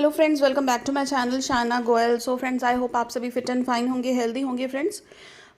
Hello friends, welcome back to my channel Shana Goyal. So friends, I hope आप सभी fit and fine होंगे, healthy होंगे friends.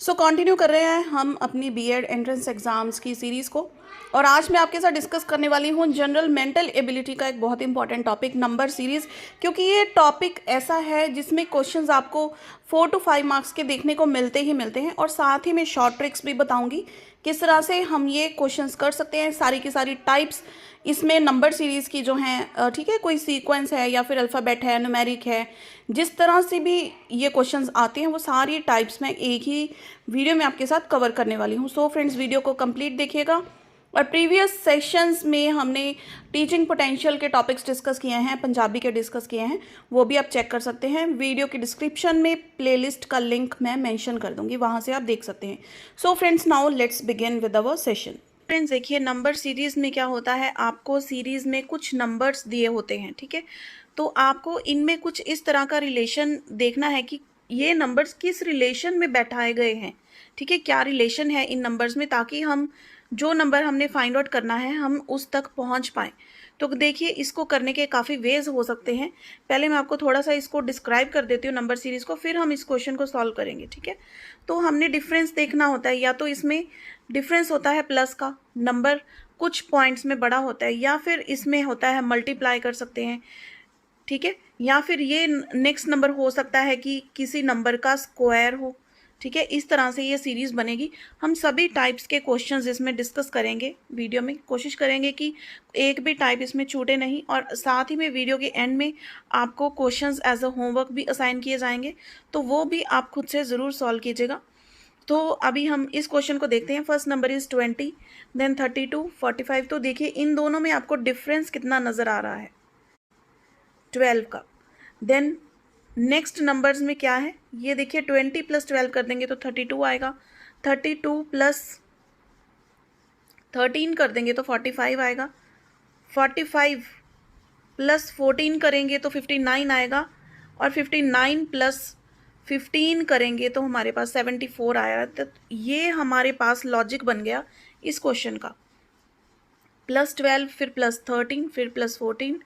So continue कर रहे हैं हम अपनी बीएड एंट्रेंस एग्जाम्स की सीरीज़ को, और आज मैं आपके साथ डिस्कस करने वाली हूँ जनरल मेंटल एबिलिटी का एक बहुत इंपॉर्टेंट टॉपिक, नंबर सीरीज़। क्योंकि ये टॉपिक ऐसा है जिसमें क्वेश्चंस आपको 4 to 5 मार्क्स के देखने को मिलते ही मिलते हैं, और साथ ही मैं शॉर्ट ट्रिक्स भी बताऊंगी किस तरह से हम ये क्वेश्चंस कर सकते हैं। सारी की सारी टाइप्स इसमें नंबर सीरीज़ की जो हैं, ठीक है, कोई सीक्वेंस है या फिर अल्फ़ाबेट है, न्यूमेरिक है, जिस तरह से भी ये क्वेश्चंस आते हैं वो सारी टाइप्स मैं एक ही वीडियो में आपके साथ कवर करने वाली हूँ। सो फ्रेंड्स, वीडियो को कंप्लीट देखिएगा। और प्रीवियस सेशंस में हमने टीचिंग पोटेंशियल के टॉपिक्स डिस्कस किए हैं, पंजाबी के डिस्कस किए हैं, वो भी आप चेक कर सकते हैं। वीडियो के डिस्क्रिप्शन में प्लेलिस्ट का लिंक मैं मेंशन कर दूंगी, वहाँ से आप देख सकते हैं। So friends, now let's begin with our session. Friends देखिए, नंबर सीरीज़ में क्या होता है, आपको सीरीज़ में कुछ नंबर्स दिए होते हैं, ठीक है। तो आपको इनमें कुछ इस तरह का रिलेशन देखना है कि ये नंबर्स किस रिलेशन में बैठाए गए हैं, ठीक है, क्या रिलेशन है इन नंबर्स में, ताकि हम जो नंबर हमने फाइंड आउट करना है हम उस तक पहुंच पाएँ। तो देखिए, इसको करने के काफ़ी वेज हो सकते हैं। पहले मैं आपको थोड़ा सा इसको डिस्क्राइब कर देती हूँ नंबर सीरीज़ को, फिर हम इस क्वेश्चन को सॉल्व करेंगे, ठीक है। तो हमने डिफरेंस देखना होता है, या तो इसमें डिफरेंस होता है प्लस का, नंबर कुछ पॉइंट्स में बड़ा होता है, या फिर इसमें होता है मल्टीप्लाई कर सकते हैं, ठीक है, या फिर ये नेक्स्ट नंबर हो सकता है कि किसी नंबर का स्क्वायर हो, ठीक है। इस तरह से ये सीरीज़ बनेगी। हम सभी टाइप्स के क्वेश्चंस इसमें डिस्कस करेंगे वीडियो में, कोशिश करेंगे कि एक भी टाइप इसमें छूटे नहीं, और साथ ही में वीडियो के एंड में आपको क्वेश्चंस एज अ होमवर्क भी असाइन किए जाएंगे, तो वो भी आप खुद से ज़रूर सॉल्व कीजिएगा। तो अभी हम इस क्वेश्चन को देखते हैं। First number is 20, then 32, 45। तो देखिए, इन दोनों में आपको डिफरेंस कितना नज़र आ रहा है, 12 का। देन नेक्स्ट नंबर्स में क्या है, ये देखिए, 20 + 12 कर देंगे तो 32 आएगा, 32 + 13 कर देंगे तो 45 आएगा, 45 + 14 करेंगे तो 59 आएगा, और 59 + 15 करेंगे तो हमारे पास 74 आया। तो ये हमारे पास लॉजिक बन गया इस क्वेश्चन का। +12, फिर +13, फिर +14,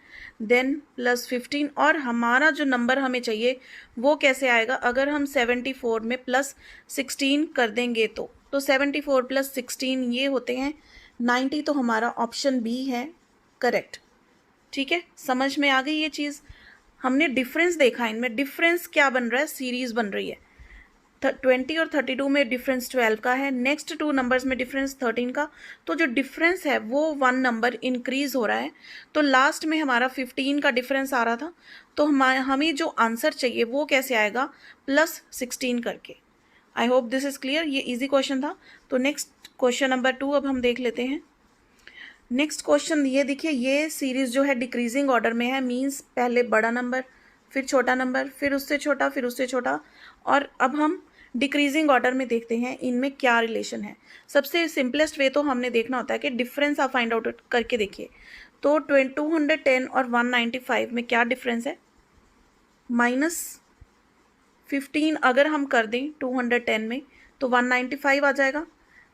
देन +15, और हमारा जो नंबर हमें चाहिए वो कैसे आएगा, अगर हम 74 में +16 कर देंगे तो 74 + 16 ये होते हैं 90। तो हमारा ऑप्शन बी है करेक्ट, ठीक है। समझ में आ गई ये चीज़। हमने डिफरेंस देखा, इनमें डिफरेंस क्या बन रहा है, सीरीज़ बन रही है। 20 और 32 में डिफरेंस 12 का है, नेक्स्ट टू नंबर्स में डिफरेंस 13 का। तो जो डिफरेंस है वो 1 नंबर इंक्रीज हो रहा है। तो लास्ट में हमारा 15 का डिफरेंस आ रहा था, तो हमें जो आंसर चाहिए वो कैसे आएगा, +16 करके। आई होप दिस इज क्लियर। ये इजी क्वेश्चन था। तो नेक्स्ट क्वेश्चन नंबर 2 अब हम देख लेते हैं। नेक्स्ट क्वेश्चन ये देखिए, ये सीरीज जो है डिक्रीजिंग ऑर्डर में है, मीन्स पहले बड़ा नंबर, फिर छोटा नंबर, फिर उससे छोटा, फिर उससे छोटा, और अब हम डिक्रीजिंग ऑर्डर में देखते हैं इनमें क्या रिलेशन है। सबसे सिंपलेस्ट वे तो हमने देखना होता है कि डिफरेंस आप फाइंड आउट करके देखिए। तो 210 और 195 में क्या डिफरेंस है, -15 अगर हम कर दें 210 में तो 195 आ जाएगा।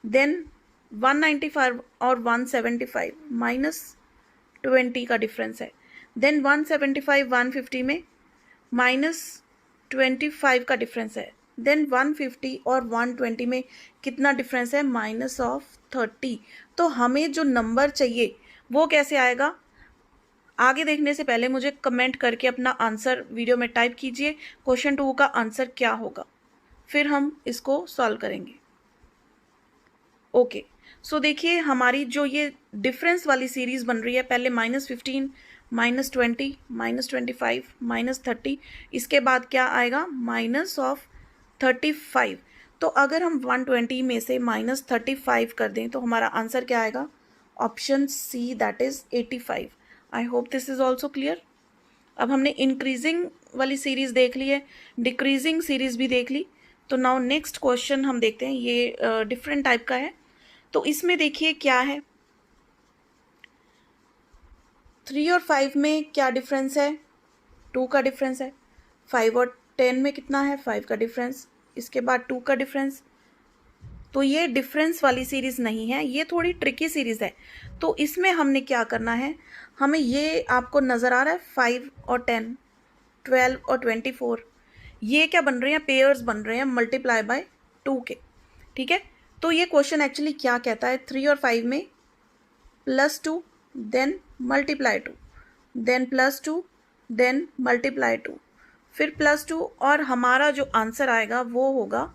देन 195 और 175 -20 का डिफरेंस है। देन 175 150 में -25 का डिफरेंस है। देन 150 और 120 में कितना डिफरेंस है, -30। तो हमें जो नंबर चाहिए वो कैसे आएगा, आगे देखने से पहले मुझे कमेंट करके अपना आंसर वीडियो में टाइप कीजिए, क्वेश्चन 2 का आंसर क्या होगा, फिर हम इसको सॉल्व करेंगे। ओके, सो देखिए, हमारी जो ये डिफरेंस वाली सीरीज़ बन रही है, पहले -15, -20, -25, -30, इसके बाद क्या आएगा, -35। तो अगर हम 120 में से -35 कर दें तो हमारा आंसर क्या आएगा, option C, that is 85। I hope this is also clear. अब हमने इंक्रीजिंग वाली सीरीज़ देख ली है, डिक्रीजिंग सीरीज़ भी देख ली। तो नाउ नेक्स्ट क्वेश्चन हम देखते हैं, ये डिफरेंट टाइप का है। तो इसमें देखिए क्या है, 3 और 5 में क्या डिफरेंस है, 2 का डिफरेंस है। 5 और 10 में कितना है, 5 का डिफरेंस, इसके बाद 2 का डिफरेंस। तो ये डिफरेंस वाली सीरीज़ नहीं है, ये थोड़ी ट्रिकी सीरीज़ है। तो इसमें हमने क्या करना है, हमें ये आपको नज़र आ रहा है 5 और 10, 12 और 24, ये क्या बन रहे हैं, पेयर्स बन रहे हैं मल्टीप्लाई बाय 2 के, ठीक है। तो ये क्वेश्चन एक्चुअली क्या कहता है, 3 और 5 में +2 then multiply 2 then +2 then multiply 2 फिर +2, और हमारा जो आंसर आएगा वो होगा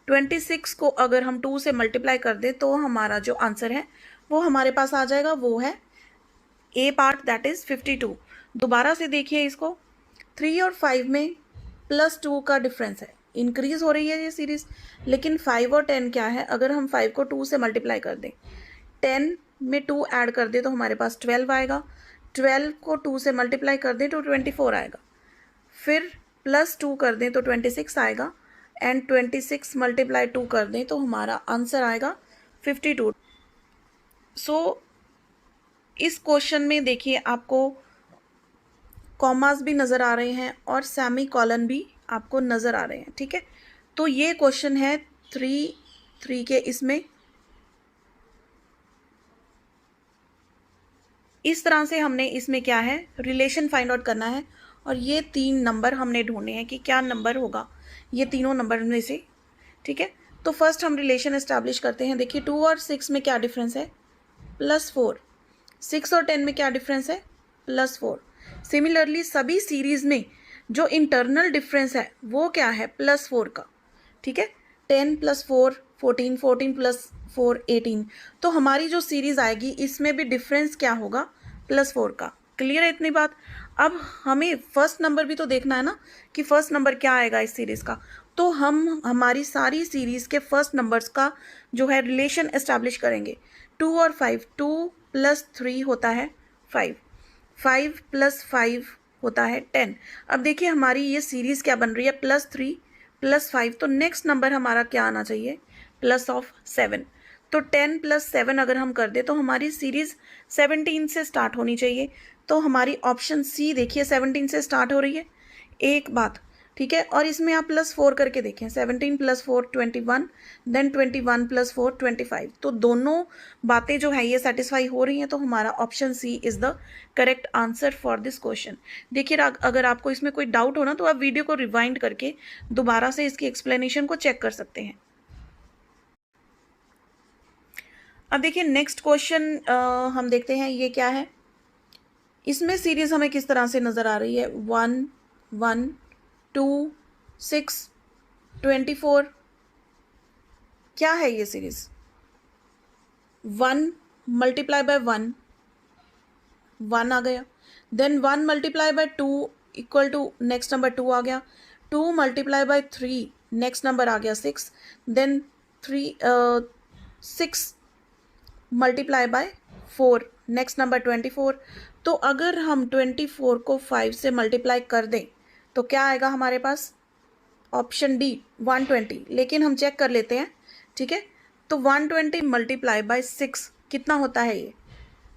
26 को अगर हम 2 से मल्टीप्लाई कर दें तो हमारा जो आंसर है वो हमारे पास आ जाएगा, वो है ए पार्ट, दैट इज 52। दोबारा से देखिए इसको, 3 और 5 में +2 का डिफरेंस है, इंक्रीज हो रही है ये सीरीज, लेकिन 5 और 10 क्या है, अगर हम 5 को 2 से मल्टीप्लाई कर दें, 10 में 2 ऐड कर दें तो हमारे पास 12 आएगा, 12 को 2 से मल्टीप्लाई कर दें तो 24 आएगा, फिर +2 कर दें तो 26 आएगा, एंड 26 मल्टीप्लाई 2 कर दें तो हमारा आंसर आएगा 52। सो इस क्वेश्चन में देखिए आपको कॉमास भी नज़र आ रहे हैं और सेमी कॉलन भी आपको नज़र आ रहे हैं, ठीक है। तो ये क्वेश्चन है 3 के, इसमें इस तरह से हमने इसमें क्या है, रिलेशन फाइंड आउट करना है, और ये 3 नंबर हमने ढूंढने हैं कि क्या नंबर होगा ये तीनों नंबर में से, ठीक है। तो फर्स्ट हम रिलेशन एस्टैब्लिश करते हैं। देखिए 2 और 6 में क्या डिफरेंस है, +4, 6 और 10 में क्या डिफरेंस है, +4। सिमिलरली सभी सीरीज में जो इंटरनल डिफरेंस है वो क्या है, +4 का, ठीक है। 10 + 4 14, 14 + 4 18। तो हमारी जो सीरीज आएगी इसमें भी डिफरेंस क्या होगा, +4 का। क्लियर है इतनी बात। अब हमें फर्स्ट नंबर भी तो देखना है ना कि फर्स्ट नंबर क्या आएगा इस सीरीज का। तो हम हमारी सारी सीरीज के फर्स्ट नंबर्स का जो है रिलेशन एस्टैब्लिश करेंगे। 2 और 5, 2 + 3 होता है 5, 5 + 5 होता है 10। अब देखिए हमारी ये सीरीज़ क्या बन रही है, +3 + 5, तो नेक्स्ट नंबर हमारा क्या आना चाहिए, +7। तो 10 + 7 अगर हम कर दें तो हमारी सीरीज़ 17 से स्टार्ट होनी चाहिए। तो हमारी ऑप्शन सी देखिए 17 से स्टार्ट हो रही है, एक बात, ठीक है। और इसमें आप +4 करके देखें, 17 + 4 21, देन 21 + 4 25। तो दोनों बातें जो है ये सेटिस्फाई हो रही हैं, तो हमारा option C is the correct answer for this question. देखिए अगर आपको इसमें कोई डाउट हो ना तो आप वीडियो को रिवाइंड करके दोबारा से इसकी एक्सप्लेनेशन को चेक कर सकते हैं। अब देखिए नेक्स्ट क्वेश्चन हम देखते हैं ये क्या है। इसमें सीरीज हमें किस तरह से नज़र आ रही है, 1 1 2 6 24। क्या है ये सीरीज, 1 मल्टीप्लाई बाय 1, 1 आ गया, then 1 multiply by 2 equal to next number 2 आ गया, 2 मल्टीप्लाई बाय 3 नेक्स्ट नंबर आ गया 6, then 6 multiply by 4 next number 24। तो अगर हम 24 को 5 से मल्टीप्लाई कर दें तो क्या आएगा हमारे पास, ऑप्शन डी 120। लेकिन हम चेक कर लेते हैं, ठीक है। तो 120 मल्टीप्लाई बाय 6 कितना होता है, ये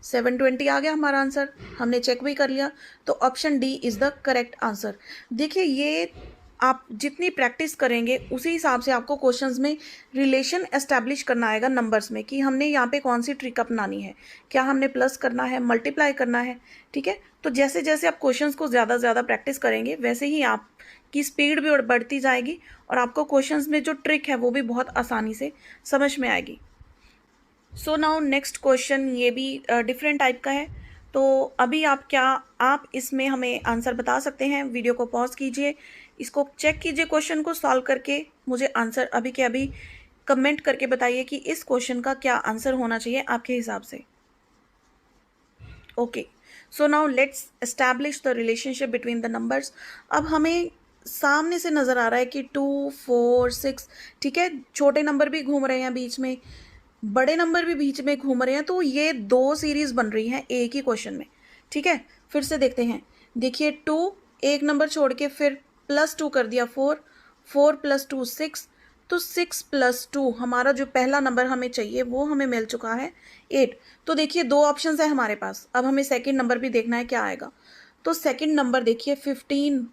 720 आ गया हमारा आंसर, हमने चेक भी कर लिया। तो option D is the correct answer. देखिए ये आप जितनी प्रैक्टिस करेंगे उसी हिसाब से आपको क्वेश्चंस में रिलेशन एस्टैब्लिश करना आएगा नंबर्स में, कि हमने यहाँ पे कौन सी ट्रिक अपनानी है, क्या हमने प्लस करना है, मल्टीप्लाई करना है, ठीक है। तो जैसे जैसे आप क्वेश्चंस को ज़्यादा से ज़्यादा प्रैक्टिस करेंगे वैसे ही आपकी स्पीड भी बढ़ती जाएगी और आपको क्वेश्चंस में जो ट्रिक है वो भी बहुत आसानी से समझ में आएगी। सो नाउ नेक्स्ट क्वेश्चन ये भी डिफरेंट टाइप का है। तो अभी आप इसमें हमें आंसर बता सकते हैं। वीडियो को पॉज कीजिए, इसको चेक कीजिए, क्वेश्चन को सॉल्व करके मुझे आंसर अभी के अभी कमेंट करके बताइए कि इस क्वेश्चन का क्या आंसर होना चाहिए आपके हिसाब से। Okay, so now let's establish the relationship between the numbers. अब हमें सामने से नज़र आ रहा है कि 2 4 6, ठीक है, छोटे नंबर भी घूम रहे हैं बीच में, बड़े नंबर भी बीच में घूम रहे हैं। तो ये 2 सीरीज़ बन रही हैं एक ही क्वेश्चन में, ठीक है। फिर से देखते हैं, देखिए 2 एक नंबर छोड़ के फिर +2 कर दिया 4, 4 + 2 6, तो 6 + 2 हमारा जो पहला नंबर हमें चाहिए वो हमें मिल चुका है 8। तो देखिए 2 ऑप्शंस है हमारे पास, अब हमें सेकंड नंबर भी देखना है क्या आएगा। तो सेकंड नंबर देखिए 15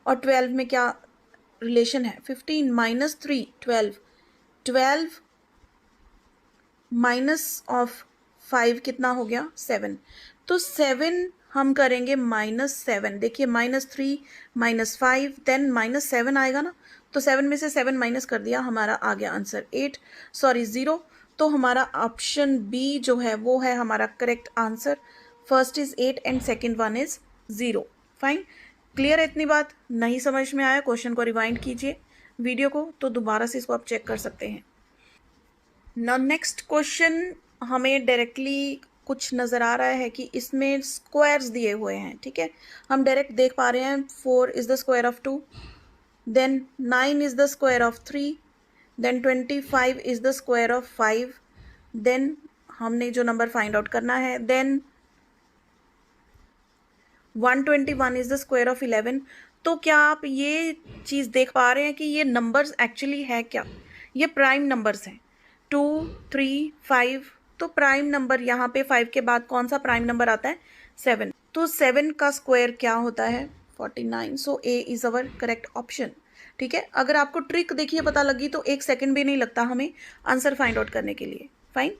और 12 में क्या रिलेशन है, 15 - 3 12, 12 - 5 कितना हो गया 7। तो 7 हम करेंगे -7। देखिए -3 -5 देन -7 आएगा ना, तो 7 में से 7 माइनस कर दिया, हमारा आ गया आंसर 0। तो हमारा ऑप्शन बी जो है वो है हमारा correct answer. First is 8 and second one is 0। Fine, clear है इतनी बात? नहीं समझ में आया क्वेश्चन को रिवाइंड कीजिए वीडियो को, तो दोबारा से इसको आप चेक कर सकते हैं। नाउ नेक्स्ट क्वेश्चन हमें डायरेक्टली कुछ नज़र आ रहा है कि इसमें स्क्वायर्स दिए हुए हैं, ठीक है, हम डायरेक्ट देख पा रहे हैं 4 is the square of 2, then 9 is the square of 3, then 25 is the square of 5, then हमने जो नंबर फाइंड आउट करना है, then 121 is the square of 11। तो क्या आप ये चीज़ देख पा रहे हैं कि ये नंबर्स एक्चुअली है क्या? ये प्राइम नंबर्स हैं 2, 3, 5। तो प्राइम नंबर यहाँ पे 5 के बाद कौन सा प्राइम नंबर आता है? 7। तो 7 का स्क्वायर क्या होता है? 49। So A is our correct option. ठीक है, अगर आपको ट्रिक देखिए पता लगी तो 1 सेकेंड भी नहीं लगता हमें आंसर फाइंड आउट करने के लिए। Fine.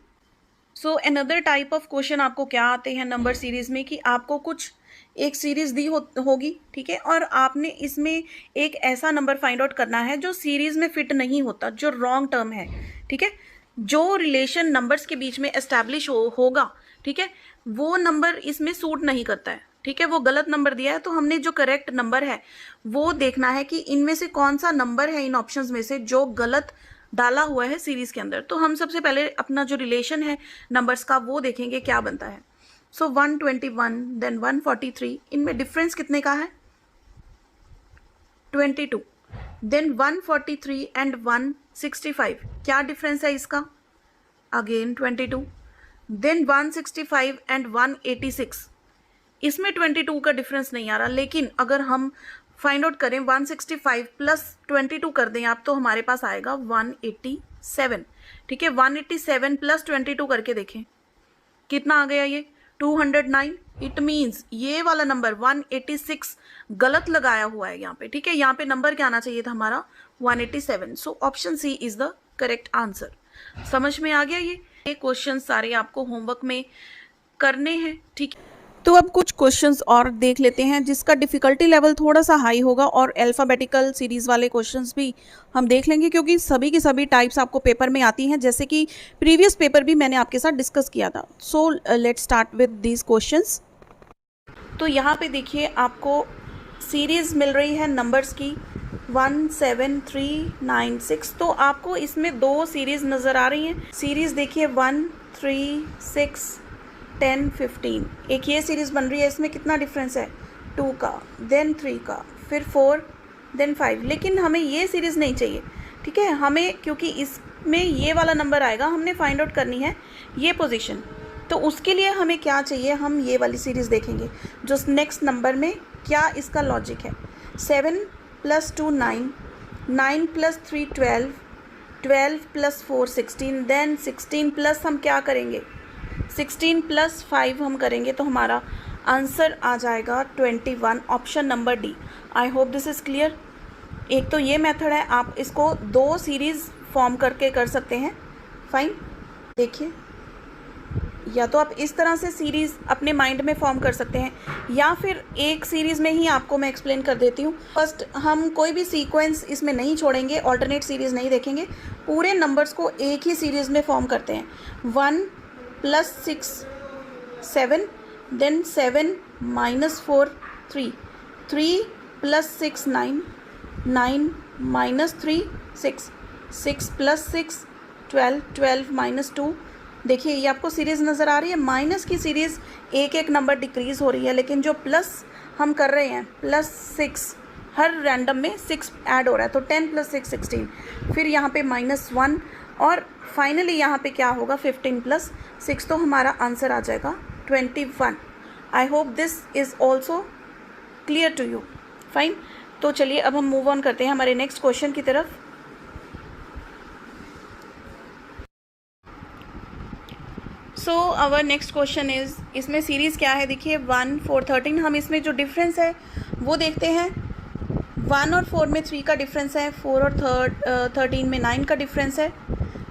So another type of question आपको क्या आते हैं नंबर सीरीज में कि आपको कुछ एक सीरीज दी होगी, ठीक है, और आपने इसमें एक ऐसा नंबर फाइंड आउट करना है जो सीरीज में फिट नहीं होता, जो रॉन्ग टर्म है, ठीक है, जो रिलेशन नंबर्स के बीच में एस्टैब्लिश होगा, ठीक है, वो नंबर इसमें सूट नहीं करता है, ठीक है, वो गलत नंबर दिया है। तो हमने जो करेक्ट नंबर है वो देखना है कि इनमें से कौन सा नंबर है इन ऑप्शंस में से जो गलत डाला हुआ है सीरीज के अंदर। तो हम सबसे पहले अपना जो रिलेशन है नंबर्स का वो देखेंगे क्या बनता है। सो 121 देन 143, इनमें डिफरेंस कितने का है? 22। देन 143 एंड 165, क्या डिफरेंस है इसका? अगेन 22। देन 165 एंड 186, इसमें 22 का डिफरेंस नहीं आ रहा, लेकिन अगर हम फाइंड आउट करें 165 प्लस 22 कर दें आप, तो हमारे पास आएगा 187। ठीक है, 187 प्लस 22 करके देखें कितना आ गया ये 209। इट मीन्स ये वाला नंबर 186 गलत लगाया हुआ है यहाँ पे, ठीक है, यहाँ पे नंबर क्या आना चाहिए था हमारा 187। So option C is the correct answer. समझ में आ गया? ये क्वेश्चन सारे आपको होमवर्क में करने हैं, ठीक है। तो अब कुछ क्वेश्चंस और देख लेते हैं जिसका डिफ़िकल्टी लेवल थोड़ा सा हाई होगा, और अल्फ़ाबेटिकल सीरीज़ वाले क्वेश्चंस भी हम देख लेंगे क्योंकि सभी की सभी टाइप्स आपको पेपर में आती हैं, जैसे कि प्रीवियस पेपर भी मैंने आपके साथ डिस्कस किया था। So let's start with these questions. तो यहाँ पे देखिए आपको सीरीज़ मिल रही है नंबर्स की 1, 7, 3, 9, 6। तो आपको इसमें दो सीरीज़ नज़र आ रही हैं। सीरीज़ देखिए 1, 3, 6, 10, 15। एक ये सीरीज़ बन रही है, इसमें कितना डिफरेंस है? 2 का, देन 3 का, फिर 4, देन 5। लेकिन हमें ये सीरीज़ नहीं चाहिए, ठीक है, हमें क्योंकि इसमें ये वाला नंबर आएगा, हमने फाइंड आउट करनी है ये पोजीशन। तो उसके लिए हमें क्या चाहिए? हम ये वाली सीरीज़ देखेंगे जो नेक्स्ट नंबर में क्या इसका लॉजिक है। 7 + 2 9, 9 + 3 12, 12 + 4 16, देन 16 प्लस हम क्या करेंगे 16 + 5 हम करेंगे, तो हमारा आंसर आ जाएगा 21, option number D. I hope this is clear. एक तो ये मेथड है, आप इसको दो सीरीज़ फॉर्म करके कर सकते हैं। फाइन, देखिए, या तो आप इस तरह से सीरीज़ अपने माइंड में फॉर्म कर सकते हैं, या फिर एक सीरीज़ में ही आपको मैं एक्सप्लेन कर देती हूँ। फर्स्ट हम कोई भी सीक्वेंस इसमें नहीं छोड़ेंगे, अल्टरनेट सीरीज़ नहीं देखेंगे, पूरे नंबर्स को एक ही सीरीज़ में फॉर्म करते हैं। 1 + 6 7, देन 7 - 4 3, 3 + 6 9, 9 - 3 6, 6 + 6 12, 12 - 2। देखिए ये आपको सीरीज़ नज़र आ रही है। माइनस की सीरीज़ एक एक नंबर डिक्रीज़ हो रही है, लेकिन जो प्लस हम कर रहे हैं +6, हर रैंडम में 6 ऐड हो रहा है, तो 10 + 6 16, फिर यहाँ पे -1, और फाइनली यहाँ पे क्या होगा 15 + 6, तो हमारा आंसर आ जाएगा 21। I hope this is also clear to you. Fine, तो चलिए अब हम मूव ऑन करते हैं हमारे नेक्स्ट क्वेश्चन की तरफ। So our next question is, इसमें सीरीज़ क्या है? देखिए 1, 4, 13। हम इसमें जो डिफरेंस है वो देखते हैं। 1 और 4 में 3 का डिफरेंस है, 4 और 13 में 9 का डिफरेंस है,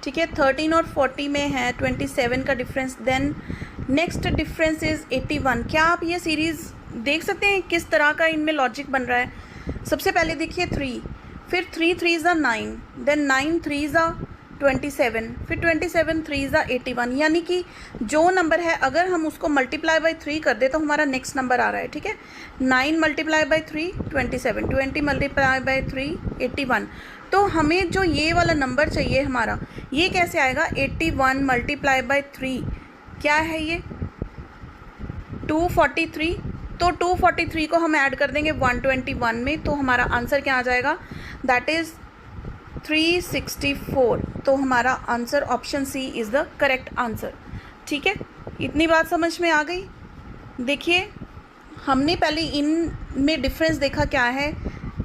ठीक है। 13 और 40 में है 27 का difference, then next difference is 81। क्या आप ये सीरीज़ देख सकते हैं किस तरह का इनमें लॉजिक बन रहा है। सबसे पहले देखिए 3, फिर 3 3 ज़ा 9, देन 9 3 ज़ा 27, फिर 27 3 ज़ा 81। यानी कि जो नंबर है अगर हम उसको मल्टीप्लाई बाई 3 कर दे तो हमारा नेक्स्ट नंबर आ रहा है, ठीक है। 9 मल्टीप्लाई बाई 3 27, 20 मल्टीप्लाई बाई 3 81। तो हमें जो ये वाला नंबर चाहिए हमारा, ये कैसे आएगा, 81 मल्टीप्लाई बाई 3 क्या है ये 243। तो 243 को हम ऐड कर देंगे 121 में, तो हमारा आंसर क्या आ जाएगा, दैट इज़ 364। तो हमारा answer option C is the correct answer, ठीक है। इतनी बात समझ में आ गई। देखिए हमने पहले इन में डिफरेंस देखा क्या है,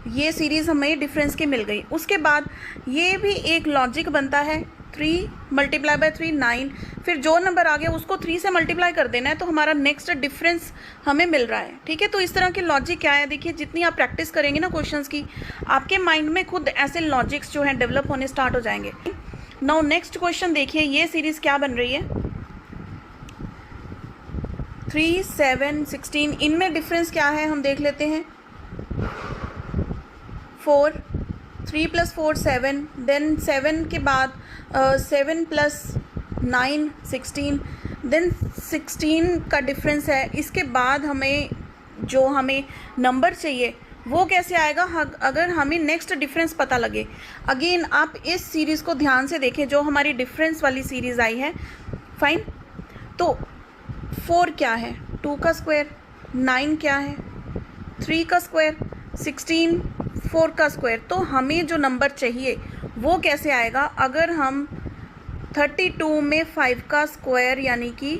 ये सीरीज़ हमें डिफरेंस की मिल गई। उसके बाद ये भी एक लॉजिक बनता है, 3 मल्टीप्लाई बाई 3 9, फिर जो नंबर आ गया उसको 3 से मल्टीप्लाई कर देना है, तो हमारा नेक्स्ट डिफरेंस हमें मिल रहा है, ठीक है। तो इस तरह के लॉजिक क्या है, देखिए जितनी आप प्रैक्टिस करेंगे ना क्वेश्चंस की, आपके माइंड में खुद ऐसे लॉजिक्स जो हैं डेवलप होने स्टार्ट हो जाएंगे। नाउ नेक्स्ट क्वेश्चन देखिए, ये सीरीज़ क्या बन रही है, 3 7 16। इनमें डिफरेंस क्या है हम देख लेते हैं। 4 3 + 4 7, देन 7 के बाद 7 + 9 16, देन 16 का डिफरेंस है। इसके बाद हमें जो हमें नंबर चाहिए वो कैसे आएगा, अगर हमें नेक्स्ट डिफरेंस पता लगे। अगेन आप इस सीरीज़ को ध्यान से देखें जो हमारी डिफरेंस वाली सीरीज़ आई है, फाइन। तो 4 क्या है, 2 का स्क्वायर, 9 क्या है, 3 का स्क्वायर, 16 4 का स्क्वायर। तो हमें जो नंबर चाहिए वो कैसे आएगा, अगर हम 32 में 5 का स्क्वायर यानी कि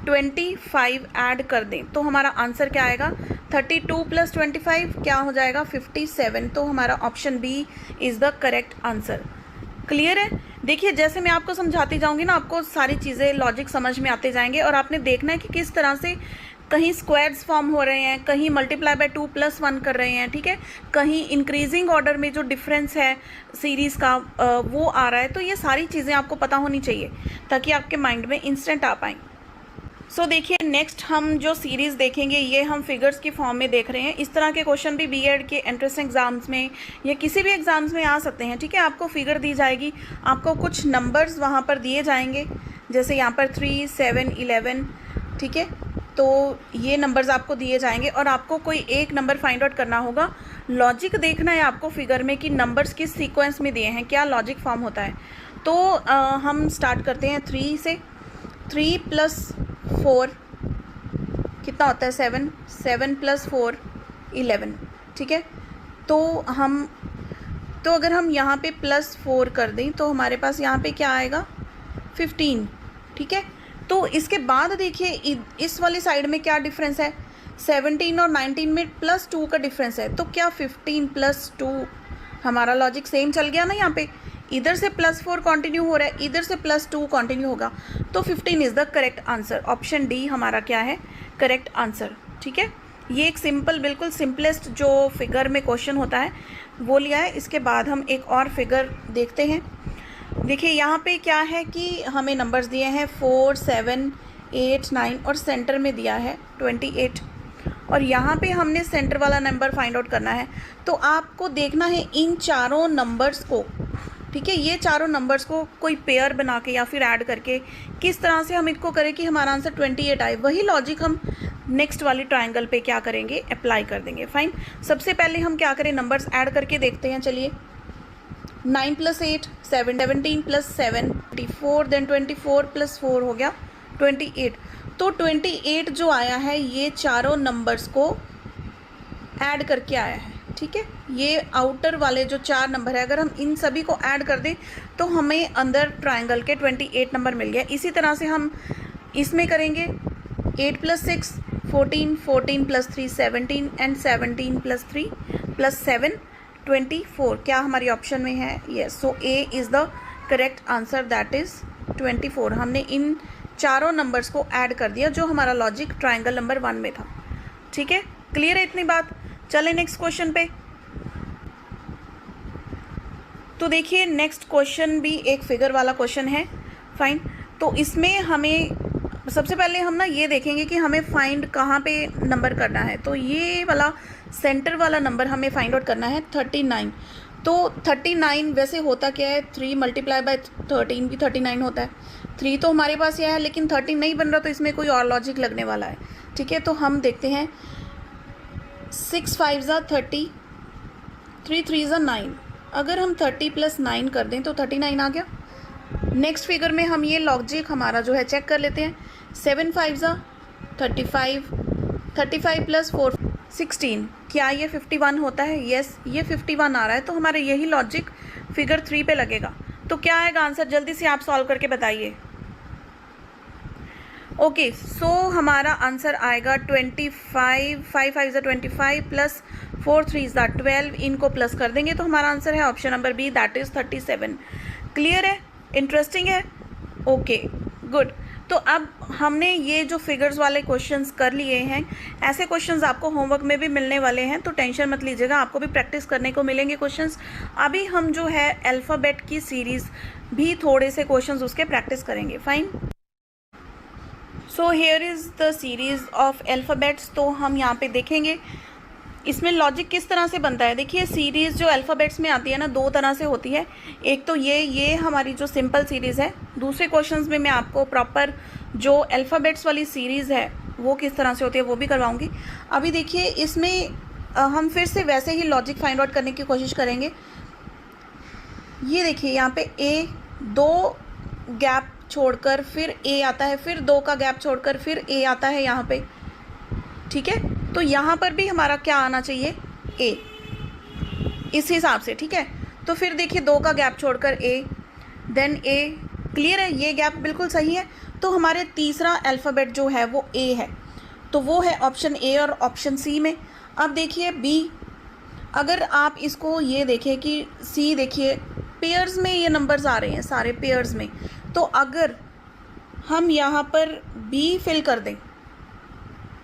25 ऐड कर दें तो हमारा आंसर क्या आएगा, 32 + 25 क्या हो जाएगा, 57। तो हमारा option B is the correct answer. Clear है। देखिए जैसे मैं आपको समझाती जाऊंगी ना, आपको सारी चीज़ें लॉजिक समझ में आते जाएंगे और आपने देखना है कि किस तरह से कहीं स्क्वायर्स फॉर्म हो रहे हैं, कहीं मल्टीप्लाई बाय 2 + 1 कर रहे हैं, ठीक है, कहीं इंक्रीजिंग ऑर्डर में जो डिफरेंस है सीरीज़ का वो आ रहा है। तो ये सारी चीज़ें आपको पता होनी चाहिए ताकि आपके माइंड में इंस्टेंट आ पाएँ। सो देखिए नेक्स्ट हम जो सीरीज़ देखेंगे ये हम फिगर्स की फॉर्म में देख रहे हैं। इस तरह के क्वेश्चन भी बीएड के एंट्रेंस एग्ज़ाम्स में या किसी भी एग्ज़ाम्स में आ सकते हैं, ठीक है। आपको फिगर दी जाएगी, आपको कुछ नंबर्स वहाँ पर दिए जाएंगे, जैसे यहाँ पर 3 7 11, ठीक है। तो ये नंबर्स आपको दिए जाएंगे और आपको कोई एक नंबर फाइंड आउट करना होगा। लॉजिक देखना है आपको फिगर में कि नंबर्स किस सीक्वेंस में दिए हैं, क्या लॉजिक फॉर्म होता है। तो हम स्टार्ट करते हैं 3 से। 3 + 4 कितना होता है, 7 7 + 4 11, ठीक है। तो अगर हम यहाँ पे +4 कर दें तो हमारे पास यहाँ पे क्या आएगा, 15, ठीक है। तो इसके बाद देखिए इस वाली साइड में क्या डिफरेंस है, 17 और 19 में +2 का डिफरेंस है। तो क्या 15 + 2, हमारा लॉजिक सेम चल गया ना, यहाँ पे इधर से +4 कंटिन्यू हो रहा है, इधर से +2 कंटिन्यू होगा। तो 15 is the correct answer. Option D हमारा क्या है, करेक्ट आंसर, ठीक है। ये एक सिंपल, बिल्कुल सिंपलेस्ट जो फिगर में क्वेश्चन होता है वो लिया है। इसके बाद हम एक और फिगर देखते हैं। देखिए यहाँ पे क्या है कि हमें नंबर्स दिए हैं 4 7 8 9 और सेंटर में दिया है 28, और यहाँ पे हमने सेंटर वाला नंबर फाइंड आउट करना है। तो आपको देखना है इन चारों नंबर्स को, ठीक है, ये चारों नंबर्स को कोई पेयर बना के या फिर ऐड करके किस तरह से हम इनको करें कि हमारा आंसर 28 आए। वही लॉजिक हम नेक्स्ट वाली ट्रायंगल पे क्या करेंगे, अप्लाई कर देंगे। फाइन, सबसे पहले हम क्या करें, नंबर्स ऐड करके देखते हैं। चलिए 9 + 8 17 + 7 24, देन 24 + 4 हो गया 28। तो 28 जो आया है ये चारों नंबर्स को ऐड करके आया है, ठीक है। ये आउटर वाले जो 4 नंबर है अगर हम इन सभी को ऐड कर दें तो हमें अंदर ट्रायंगल के 28 नंबर मिल गया। इसी तरह से हम इसमें करेंगे 8 + 6 14, 14 + 3 17 एंड 17 + 3 + 7 24। क्या हमारी ऑप्शन में है, yes. So A is the correct answer, that is 24। हमने इन चारों नंबर्स को ऐड कर दिया जो हमारा लॉजिक ट्रायंगल नंबर 1 में था, ठीक है। क्लियर है इतनी बात। चलें नेक्स्ट क्वेश्चन पे। तो देखिए नेक्स्ट क्वेश्चन भी एक फिगर वाला क्वेश्चन है, फाइन। तो इसमें हमें सबसे पहले हम ना ये देखेंगे कि हमें फाइंड कहाँ पे नंबर करना है। तो ये वाला सेंटर वाला नंबर हमें फाइंड आउट करना है 39। तो 39 वैसे होता क्या है, 3 मल्टीप्लाई बाय 13 भी 39 होता है। 3 तो हमारे पास यह है, लेकिन 13 नहीं बन रहा, तो इसमें कोई और लॉजिक लगने वाला है। ठीक है, तो हम देखते हैं 6 5 30, 3 3 9। अगर हम 30 + 9 कर दें तो 39 आ गया। नेक्स्ट फिगर में हम ये लॉजिक हमारा जो है चेक कर लेते हैं। 7 5 35, 35 + 4 16। क्या ये 51 होता है? यस, ये 51 आ रहा है। तो हमारा यही लॉजिक फिगर 3 पे लगेगा। तो क्या आएगा आंसर, जल्दी से आप सॉल्व करके बताइए। ओके, सो हमारा आंसर आएगा 25, 5 5 25 + 4 3 12। इनको प्लस कर देंगे तो हमारा आंसर है option number B, that is 37। Clear है? इंटरेस्टिंग है? Okay, good. तो अब हमने ये जो फिगर्स वाले क्वेश्चंस कर लिए हैं, ऐसे क्वेश्चंस आपको होमवर्क में भी मिलने वाले हैं, तो टेंशन मत लीजिएगा, आपको भी प्रैक्टिस करने को मिलेंगे क्वेश्चंस। अभी हम जो है अल्फ़ाबेट की सीरीज़ भी थोड़े से क्वेश्चंस उसके प्रैक्टिस करेंगे। Fine. So here is the series of alphabets. तो हम यहाँ पे देखेंगे इसमें लॉजिक किस तरह से बनता है। देखिए, सीरीज़ जो अल्फ़ाबेट्स में आती है ना, 2 तरह से होती है। एक तो ये हमारी जो सिंपल सीरीज़ है। दूसरे क्वेश्चंस में मैं आपको प्रॉपर जो अल्फ़ाबेट्स वाली सीरीज़ है वो किस तरह से होती है वो भी करवाऊँगी। अभी देखिए, इसमें हम फिर से वैसे ही लॉजिक फाइंड आउट करने की कोशिश करेंगे। ये देखिए, यहाँ पे ए 2 गैप छोड़कर फिर ए आता है, फिर 2 का गैप छोड़कर फिर ए आता है यहाँ पे। ठीक है, तो यहाँ पर भी हमारा क्या आना चाहिए, ए, इस हिसाब से। ठीक है, तो फिर देखिए 2 का गैप छोड़कर ए, देन ए। क्लियर है? ये गैप बिल्कुल सही है। तो हमारे तीसरा अल्फ़ाबेट जो है वो ए है, तो वो है ऑप्शन ए और ऑप्शन सी में। अब देखिए बी, अगर आप इसको ये देखें कि सी, देखिए पेयर्स में ये नंबर्स आ रहे हैं, सारे पेयर्स में। तो अगर हम यहाँ पर बी फिल कर दें,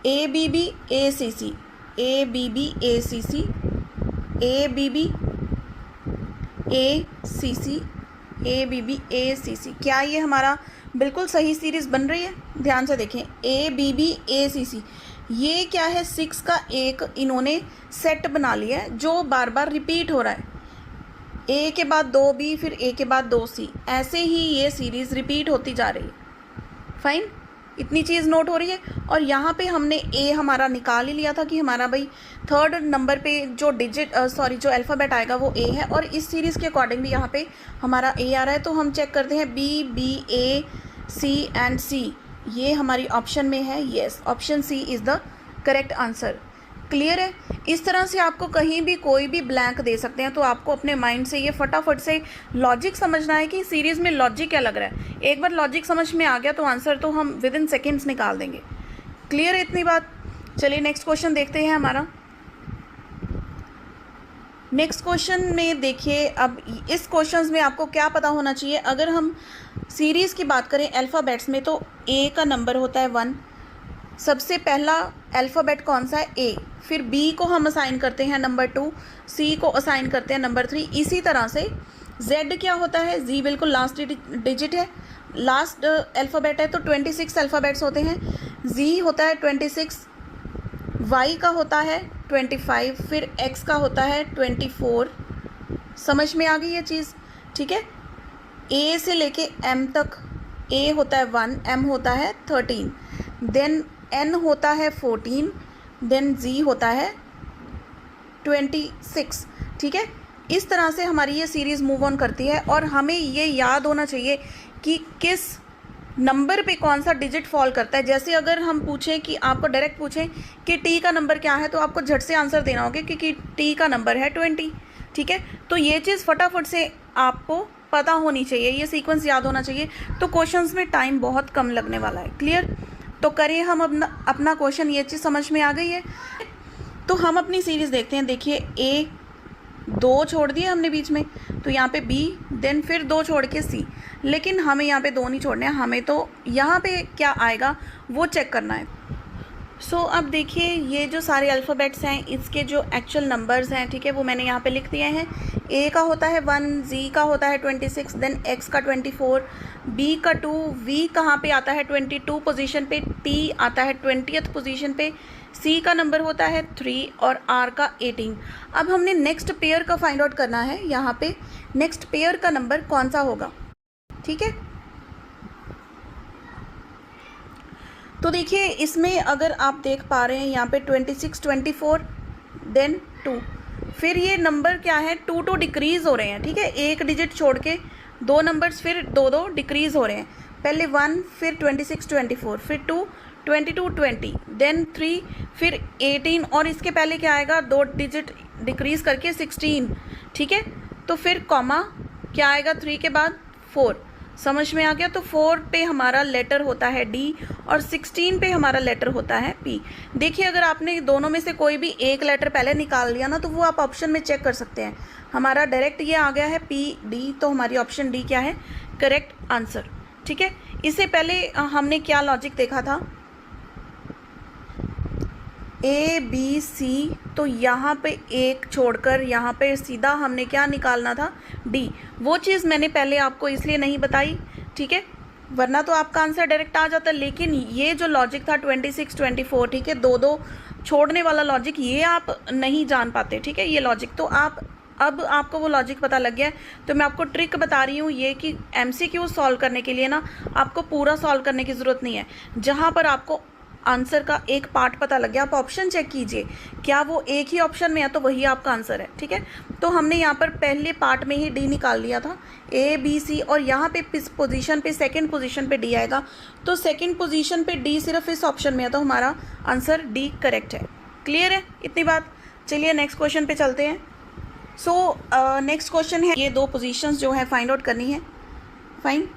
A B B A C C, A B B A C C, A B B A C C, A B B A C C, क्या ये हमारा बिल्कुल सही सीरीज़ बन रही है? ध्यान से देखें, ए बी बी ए सी सी, ये क्या है, 6 का एक इन्होंने सेट बना लिया है जो बार बार रिपीट हो रहा है। ए के बाद 2 बी, फिर ए के बाद 2 सी, ऐसे ही ये सीरीज़ रिपीट होती जा रही है। फाइन, इतनी चीज़ नोट हो रही है। और यहाँ पे हमने ए हमारा निकाल ही लिया था कि हमारा भाई थर्ड नंबर पे जो जो अल्फ़ाबेट आएगा वो ए है, और इस सीरीज़ के अकॉर्डिंग भी यहाँ पे हमारा ए आ रहा है। तो हम चेक करते हैं B B A C and C, ये हमारी ऑप्शन में है। Yes, option C is the correct answer. Clear है? इस तरह से आपको कहीं भी कोई भी ब्लैंक दे सकते हैं, तो आपको अपने माइंड से ये फटाफट से लॉजिक समझना है कि सीरीज़ में लॉजिक क्या लग रहा है। एक बार लॉजिक समझ में आ गया तो आंसर तो हम विद इन सेकेंड्स निकाल देंगे। क्लियर है इतनी बात? चलिए नेक्स्ट क्वेश्चन देखते हैं हमारा। नेक्स्ट क्वेश्चन में देखिए, अब इस क्वेश्चन में आपको क्या पता होना चाहिए। अगर हम सीरीज़ की बात करें अल्फ़ाबेट्स में, तो ए का नंबर होता है 1। सबसे पहला अल्फ़ाबेट कौन सा है? ए। फिर बी को हम असाइन करते हैं नंबर 2, सी को असाइन करते हैं नंबर 3। इसी तरह से जेड क्या होता है? जी बिल्कुल लास्ट डिजिट है, लास्ट अल्फ़ाबेट है, तो 26 अल्फ़ाबेट्स होते हैं। जी होता है 26, वाई का होता है 25, फिर एक्स का होता है 24। समझ में आ गई ये चीज़? ठीक है, ए से लेके एम तक, ए होता है 1, एम होता है 13, देन एन होता है 14, देन जी होता है 26। ठीक है, इस तरह से हमारी ये सीरीज़ मूव ऑन करती है। और हमें ये याद होना चाहिए कि किस नंबर पे कौन सा डिजिट फॉल करता है। जैसे अगर हम पूछें कि आपको डायरेक्ट पूछें कि टी का नंबर क्या है, तो आपको झट से आंसर देना होगा क्योंकि टी का नंबर है 20। ठीक है, तो ये चीज़ फटाफट से आपको पता होनी चाहिए, ये सीक्वेंस याद होना चाहिए। तो क्वेश्चंस में टाइम बहुत कम लगने वाला है। क्लियर? तो करिए हम अपना क्वेश्चन। ये चीज़ समझ में आ गई है? तो हम अपनी सीरीज़ देखते हैं। देखिए, ए 2 छोड़ दिए हमने बीच में, तो यहाँ पे बी, देन फिर 2 छोड़ के सी, लेकिन हमें यहाँ पे 2 नहीं छोड़ने हैं, हमें तो यहाँ पे क्या आएगा वो चेक करना है। अब देखिए ये जो सारे अल्फ़ाबेट्स हैं इसके जो एक्चुअल नंबर्स हैं, ठीक है, वो मैंने यहाँ पे लिख दिए हैं। ए का होता है 1, जी का होता है 26, देन एक्स का 24, बी का 2, वी कहाँ पे आता है 22 पोजीशन पे, टी आता है 20th पोजीशन पे, सी का नंबर होता है 3 और आर का 18। अब हमने नेक्स्ट पेयर का फाइंड आउट करना है। यहाँ पे नेक्स्ट पेयर का नंबर कौन सा होगा, ठीक है। तो देखिए इसमें अगर आप देख पा रहे हैं यहाँ पे 26, 24 देन 2, फिर ये नंबर क्या है 2 डिक्रीज़ हो रहे हैं, ठीक है। एक डिजिट छोड़ के दो नंबर्स फिर दो डिक्रीज़ हो रहे हैं। पहले 1, फिर 26, 24, फिर 2, 22, 20, देन 3, फिर 18 और इसके पहले क्या आएगा, दो डिजिट डिक्रीज़ करके 16, ठीक है। तो फिर कॉमा क्या आएगा 3 के बाद 4, समझ में आ गया। तो 4 पे हमारा लेटर होता है डी और 16 पे हमारा लेटर होता है पी। देखिए अगर आपने दोनों में से कोई भी एक लेटर पहले निकाल लिया ना, तो वो आप ऑप्शन में चेक कर सकते हैं। हमारा डायरेक्ट ये आ गया है पी डी, तो हमारी ऑप्शन डी क्या है, करेक्ट आंसर, ठीक है। इससे पहले हमने क्या लॉजिक देखा था, ए बी सी, तो यहाँ पे एक छोड़कर यहाँ पे सीधा हमने क्या निकालना था, डी। वो चीज़ मैंने पहले आपको इसलिए नहीं बताई, ठीक है, वरना तो आपका आंसर डायरेक्ट आ जाता। लेकिन ये जो लॉजिक था 26, 24, ठीक है, दो छोड़ने वाला लॉजिक, ये आप नहीं जान पाते, ठीक है, ये लॉजिक। तो अब आपको वो लॉजिक पता लग गया है, तो मैं आपको ट्रिक बता रही हूँ ये कि MCQ सॉल्व करने के लिए ना आपको पूरा सॉल्व करने की ज़रूरत नहीं है। जहाँ पर आपको आंसर का एक पार्ट पता लग गया, आप ऑप्शन चेक कीजिए, क्या वो एक ही ऑप्शन में है तो वही आपका आंसर है, ठीक है। तो हमने यहाँ पर पहले पार्ट में ही डी निकाल लिया था, ए बी सी, और यहाँ पे इस पोजीशन पे सेकंड पोजीशन पे डी आएगा। तो सेकंड पोजीशन पे डी सिर्फ इस ऑप्शन में है, तो हमारा आंसर डी करेक्ट है। क्लियर है इतनी बात। चलिए नेक्स्ट क्वेश्चन पे चलते हैं। नेक्स्ट क्वेश्चन है, ये दो पोजीशंस जो है फाइंड आउट करनी है। फाइन,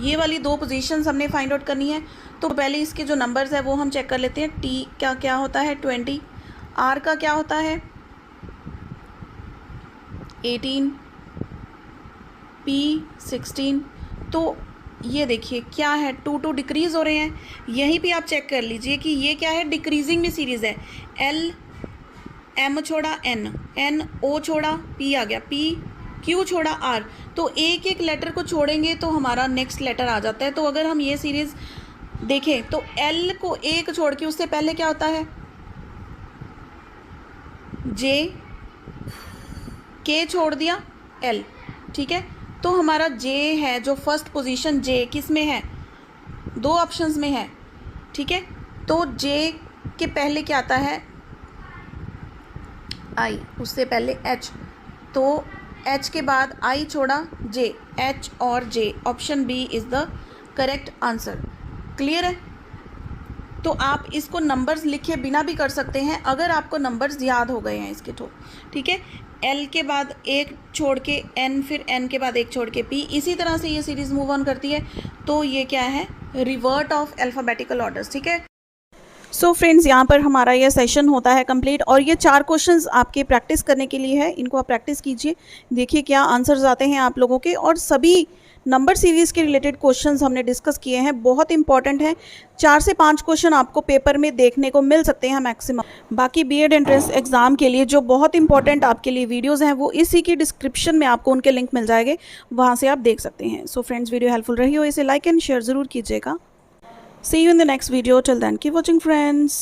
ये वाली दो पोजीशंस हमने फाइंड आउट करनी है। तो पहले इसके जो नंबर्स है वो हम चेक कर लेते हैं। टी का क्या होता है 20, आर का क्या होता है 18, पी 16। तो ये देखिए क्या है 2 डिक्रीज़ हो रहे हैं। यहीं पे आप चेक कर लीजिए कि ये क्या है, डिक्रीजिंग में सीरीज़ है। एल एम छोड़ा एन, एन ओ छोड़ा पी आ गया, पी क्यू छोड़ा आर। तो एक एक लेटर को छोड़ेंगे तो हमारा नेक्स्ट लेटर आ जाता है। तो अगर हम ये सीरीज़ देखें तो एल को एक छोड़ के उससे पहले क्या होता है जे, के छोड़ दिया एल, ठीक है। तो हमारा जे है जो फर्स्ट पोजीशन, जे किस में है, दो ऑप्शंस में है, ठीक है। तो जे के पहले क्या आता है आई, उससे पहले एच, तो एच के बाद आई छोड़ा जे, एच और J, option B is the correct answer. Clear है। तो आप इसको नंबर्स लिखे बिना भी कर सकते हैं अगर आपको नंबर्स याद हो गए हैं इसके तो, ठीक है। एल के बाद एक छोड़ के एन, फिर एन के बाद एक छोड़ के पी, इसी तरह से ये सीरीज़ मूव ऑन करती है। तो ये क्या है, रिवर्ट ऑफ अल्फ़ाबेटिकल ऑर्डर्स, ठीक है। सो फ्रेंड्स, यहाँ पर हमारा ये सेशन होता है कंप्लीट, और ये 4 क्वेश्चंस आपके प्रैक्टिस करने के लिए है। इनको आप प्रैक्टिस कीजिए, देखिए क्या आंसर्स आते हैं आप लोगों के। और सभी नंबर सीरीज़ के रिलेटेड क्वेश्चंस हमने डिस्कस किए हैं, बहुत इंपॉर्टेंट है। 4 से 5 क्वेश्चन आपको पेपर में देखने को मिल सकते हैं मैक्सिमम। बाकी बीएड एंट्रेंस एग्ज़ाम के लिए जो बहुत इंपॉर्टेंट आपके लिए वीडियोज़ हैं वो इसी की डिस्क्रिप्शन में आपको उनके लिंक मिल जाएंगे, वहाँ से आप देख सकते हैं। सो फ्रेंड्स, वीडियो हेल्पफुल रही हो इसे लाइक एंड शेयर ज़रूर कीजिएगा। See you in the next video. Till then, keep watching friends.